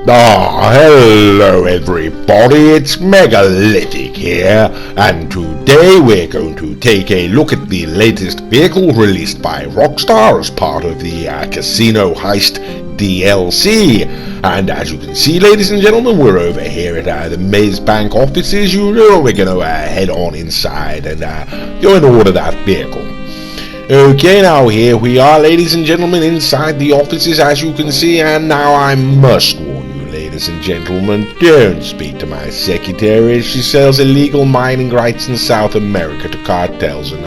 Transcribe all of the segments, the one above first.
Hello everybody, it's Megalithic here, and today we're going to take a look at the latest vehicle released by Rockstar as part of the Casino Heist DLC. And as you can see, ladies and gentlemen, we're over here at the Maze Bank offices. You know, we're going to head on inside and go and order that vehicle. Okay, now here we are, ladies and gentlemen, inside the offices, as you can see, and now I must warn you, ladies and gentlemen, don't speak to my secretary. She sells illegal mining rights in South America to cartels and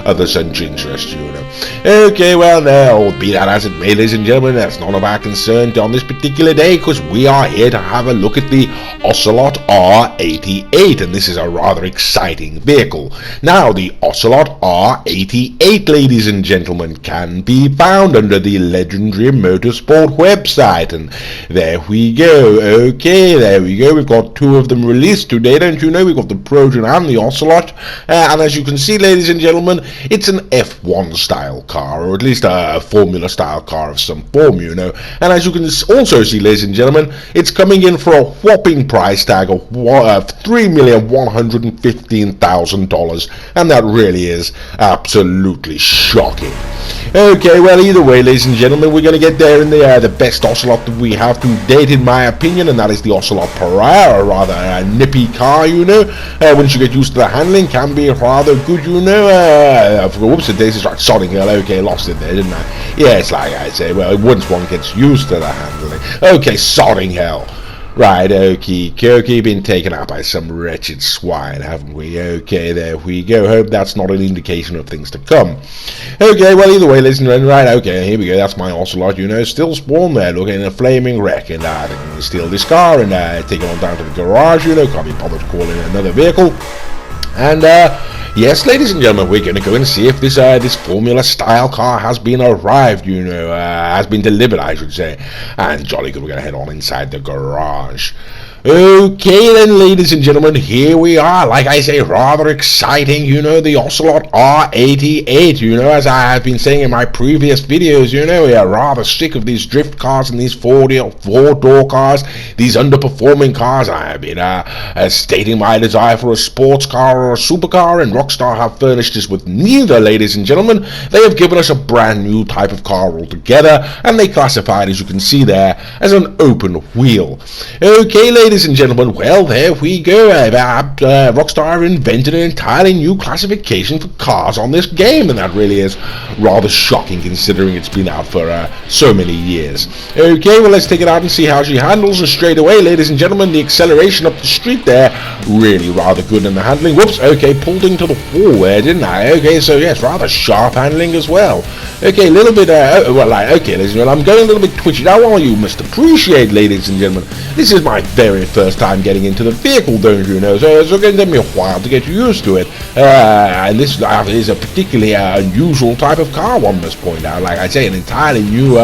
other such interests, you know. Okay, well, now, be that as it may, ladies and gentlemen, that's none of our concern on this particular day, because we are here to have a look at the Ocelot R88, and this is a rather exciting vehicle. Now, the Ocelot R88, ladies and gentlemen, can be found under the legendary Motorsport website, and there we go. Okay, there we go. We've got two of them released today, don't you know? We've got the Proton and the Ocelot, and as you can see, ladies and gentlemen, it's an F1 style car, or at least a Formula style car of some form, you know. And as you can also see, ladies and gentlemen, it's coming in for a whopping price tag of $3,115,000, and that really is absolutely shocking. Okay, well, either way, ladies and gentlemen, we're going to get there in the best Ocelot that we have to date, in my opinion, and that is the Ocelot Pariah, a rather nippy car, you know. Once you get used to the handling, can be rather good, you know. Whoops, this is right, sodding hell. Okay, lost it there, didn't I? Yeah, it's like I say, well, once one gets used to the handling. Okay, sodding hell. Right, okie dokie, been taken out by some wretched swine, haven't we? Okay, there we go. Hope that's not an indication of things to come. Okay, well, either way, listen, right, okay, here we go. That's my Ocelot, you know, still spawned there, looking in a flaming wreck, and I think I'm going to steal this car and take it on down to the garage, you know, can't be bothered calling it another vehicle. And, yes, ladies and gentlemen, we're going to go and see if this this Formula style car has been arrived, you know, has been delivered, I should say. And jolly good, we're going to head on inside the garage. Okay then, ladies and gentlemen, here we are. Like I say, rather exciting, you know, the Ocelot R88, you know, as I have been saying in my previous videos, you know, we are rather sick of these drift cars and these four-door cars, these underperforming cars. I have been stating my desire for a sports car or a supercar, and Rockstar have furnished us with neither, ladies and gentlemen. They have given us a brand new type of car altogether, and they classify it, as you can see there, as an open wheel. Okay, ladies and gentlemen, well, there we go. Rockstar invented an entirely new classification for cars on this game, and that really is rather shocking considering it's been out for so many years. Okay, well, let's take it out and see how she handles, and straight away, ladies and gentlemen, the acceleration up the street there, really rather good in the handling. Whoops, okay, pulled into the wall there, didn't I? Okay, so yes, rather sharp handling as well. Okay, a little bit, okay, ladies and gentlemen, I'm going a little bit twitchy. Now, while you must appreciate, ladies and gentlemen, this is my very first time getting into the vehicle, don't you know, so it's going to take me a while to get used to it, and this is a particularly unusual type of car, one must point out. Like I say, an entirely new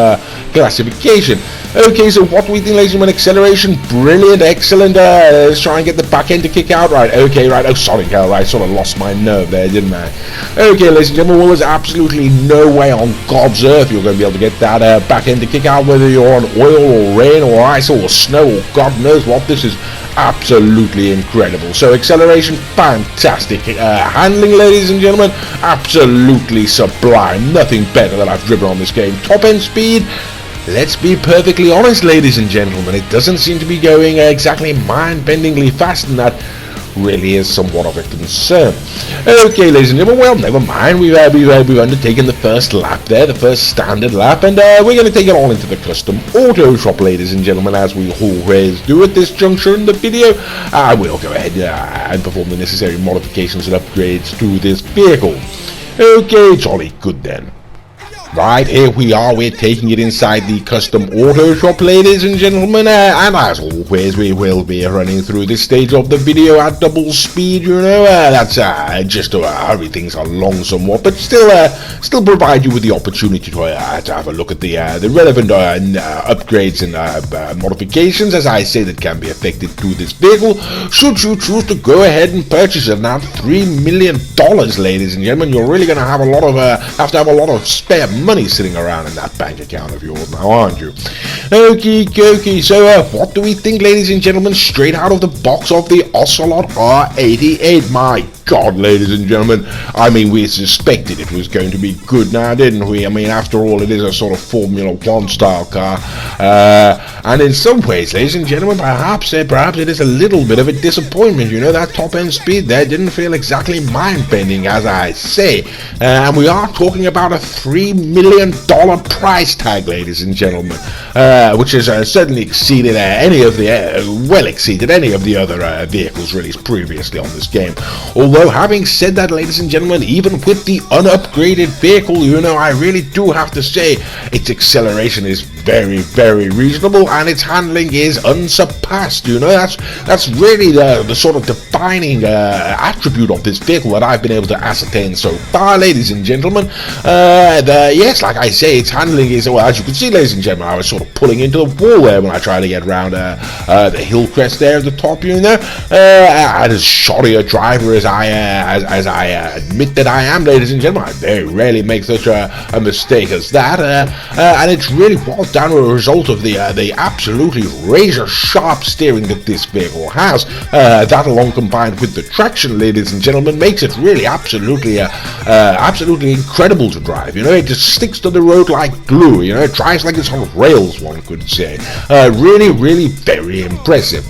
classification. Okay, so what do we think, ladies and gentlemen? Acceleration, brilliant, excellent. Let's try and get the back end to kick out. Right, okay, right, oh, sorry, hell, right, sort of lost my nerve there, didn't I? Okay, ladies and gentlemen, well, there's absolutely no way on God's earth you're going to be able to get that back end to kick out, whether you're on oil or rain or ice or snow or God knows what. This is absolutely incredible. So acceleration, fantastic. Handling, ladies and gentlemen, absolutely sublime. Nothing better than I've driven on this game. Top end speed, let's be perfectly honest, ladies and gentlemen, it doesn't seem to be going exactly mind-bendingly fast, and that really is somewhat of a concern. Okay, ladies and gentlemen, well, never mind. We've undertaken the first lap there, the first standard lap, and we're going to take it all into the custom auto shop, ladies and gentlemen, as we always do at this juncture in the video. I will go ahead and perform the necessary modifications and upgrades to this vehicle. Okay, jolly good then. Right, here we are, we're taking it inside the custom auto shop, ladies and gentlemen, and as always, we will be running through this stage of the video at double speed, you know. That's just to hurry things along somewhat, but still provide you with the opportunity to have a look at the relevant upgrades and modifications, as I say, that can be effected to this vehicle, should you choose to go ahead and purchase it. Now, $3 million, ladies and gentlemen, you're really going to have to have a lot of spare money sitting around in that bank account of yours now, aren't you? Okie dokie, so what do we think, ladies and gentlemen, straight out of the box of the Ocelot R88? My God, ladies and gentlemen, I mean, we suspected it was going to be good now, didn't we? I mean, after all, it is a sort of Formula 1 style car, and in some ways, ladies and gentlemen, perhaps it is a little bit of a disappointment. You know, that top end speed there didn't feel exactly mind-bending, as I say, and we are talking about a $3 million price tag, ladies and gentlemen, which has certainly exceeded well exceeded any of the other vehicles released previously on this game. Although, having said that, ladies and gentlemen, even with the unupgraded vehicle, you know, I really do have to say its acceleration is very, very reasonable, and its handling is unsurpassed. You know, that's really the sort of defining attribute of this vehicle that I've been able to ascertain so far, ladies and gentlemen. Yes, like I say, its handling is, well, as you can see, ladies and gentlemen, I was sort of pulling into the wall there when I tried to get around the hill crest there at the top, you know. And as shoddy a driver as I admit that I am, ladies and gentlemen, I very rarely make such a mistake as that, and it's really boiled down to a result of the absolutely razor sharp steering that this vehicle has. That, along combined with the traction, ladies and gentlemen, makes it really absolutely incredible to drive. You know, it just sticks to the road like glue. You know, it drives like it's on rails, one could say. Really, really very impressive.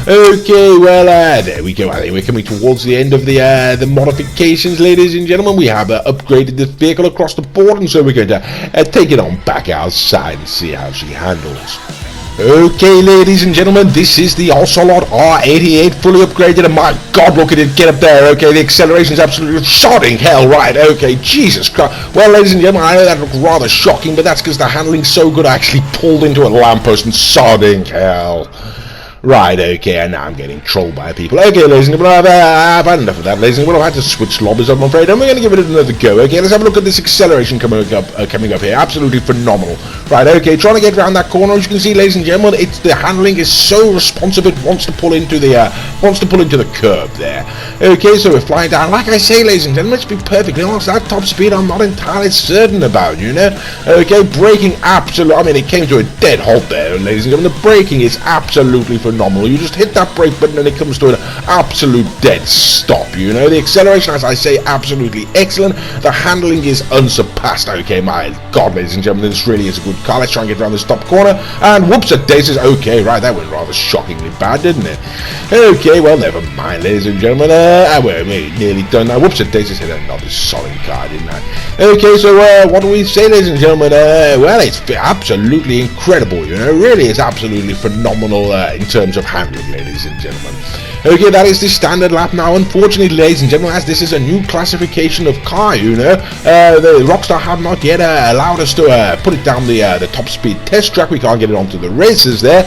Okay, well, there we go. I think we're coming towards the end of the modifications, ladies and gentlemen. We have upgraded this vehicle across the board, and so we're going to take it on back outside and see how she handles. Okay, ladies and gentlemen, this is the Ocelot R88 fully upgraded, and my God, look at it get up there. Okay, the acceleration is absolutely shocking hell, right? Okay, Jesus Christ. Well, ladies and gentlemen, I know that looked rather shocking, but that's because the handling's so good I actually pulled into a lamppost and sodding hell. Right, okay, and now I'm getting trolled by people. Okay, ladies and gentlemen, I've had enough of that, ladies and gentlemen. I've had to switch lobbies, I'm afraid, and we're going to give it another go. Okay, let's have a look at this acceleration coming up here. Absolutely phenomenal. Right, okay, trying to get around that corner. As you can see, ladies and gentlemen, the handling is so responsive. It wants to pull into the curb there. Okay, so we're flying down. Like I say, ladies and gentlemen, let's be perfectly honest, that top speed I'm not entirely certain about, you know. Okay, braking absolutely. I mean, it came to a dead halt there, ladies and gentlemen. The braking is absolutely phenomenal. You just hit that brake button and it comes to an absolute dead stop, you know. The acceleration, as I say, absolutely excellent. The handling is unsurpassed. Okay, my God, ladies and gentlemen, this really is a good car. Let's try and get around this top corner, and whoops a daisies. Okay, right, that went rather shockingly bad, didn't it? Okay, well, never mind, ladies and gentlemen. We're nearly done now. Whoops a daisies, hit another solid car, didn't I? Okay, so what do we say, ladies and gentlemen? Well, it's absolutely incredible, you know. Really, it's absolutely phenomenal in terms of handling, ladies and gentlemen. Okay, that is the standard lap now. Unfortunately, ladies and gentlemen, as this is a new classification of car, you know, the Rockstar have not yet allowed us to put it down the top speed test track. We can't get it onto the races there.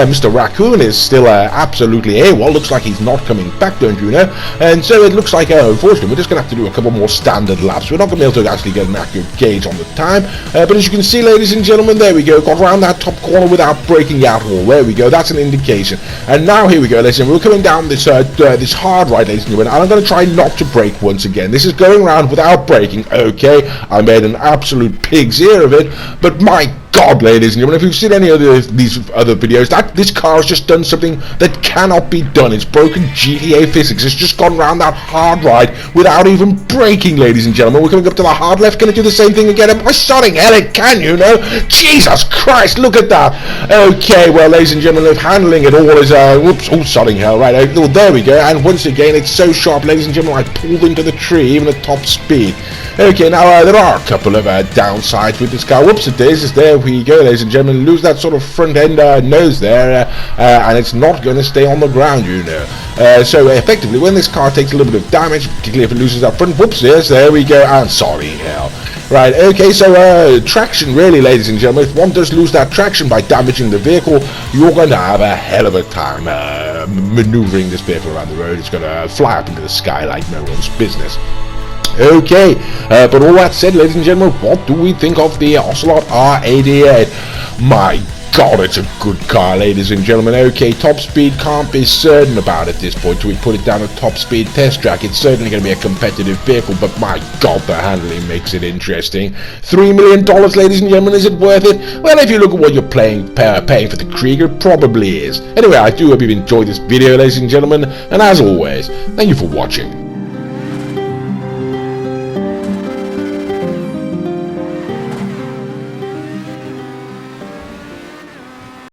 Mr. Raccoon is still absolutely AWOL. Looks like he's not coming back, don't you know? And so it looks like, unfortunately, we're just going to have to do a couple more standard laps. We're not going to be able to actually get an accurate gauge on the time. But as you can see, ladies and gentlemen, there we go. Got around that top corner without breaking out all. There we go. That's an indication. And now here we go, ladies and gentlemen. We're coming down this hard right, ladies and gentlemen, and I'm going to try not to brake once again. This is going around without braking. Okay, I made an absolute pig's ear of it, but my God, ladies and gentlemen, if you've seen any of these other videos, this car has just done something that cannot be done. It's broken GTA physics. It's just gone around that hard ride without even braking, ladies and gentlemen. We're coming up to the hard left. Can it do the same thing again? My sodding hell, it can, you know. Jesus Christ, look at that. Okay, well, ladies and gentlemen, if handling it all is, whoops, oh, sodding hell, right. Well, there we go. And once again, it's so sharp, ladies and gentlemen, I pulled into the tree, even at top speed. Okay, now there are a couple of downsides with this car. Whoops, it is. There we go, ladies and gentlemen. Lose that sort of front end nose there, and it's not going to stay on the ground, you know. So effectively, when this car takes a little bit of damage, particularly if it loses that front, whoops, yes, there we go, and sorry hell. Right, okay, so traction, really, ladies and gentlemen. If one does lose that traction by damaging the vehicle, you're going to have a hell of a time maneuvering this vehicle around the road. It's going to fly up into the sky like no one's business. Okay, but all that said, ladies and gentlemen, what do we think of the Ocelot R88? My God, it's a good car, ladies and gentlemen. Okay, top speed can't be certain about at this point till we put it down a top speed test track. It's certainly going to be a competitive vehicle, but my God, the handling makes it interesting. $3 million, ladies and gentlemen, is it worth it? Well, if you look at what you're paying for the Krieger, it probably is. Anyway, I do hope you've enjoyed this video, ladies and gentlemen, and as always, thank you for watching.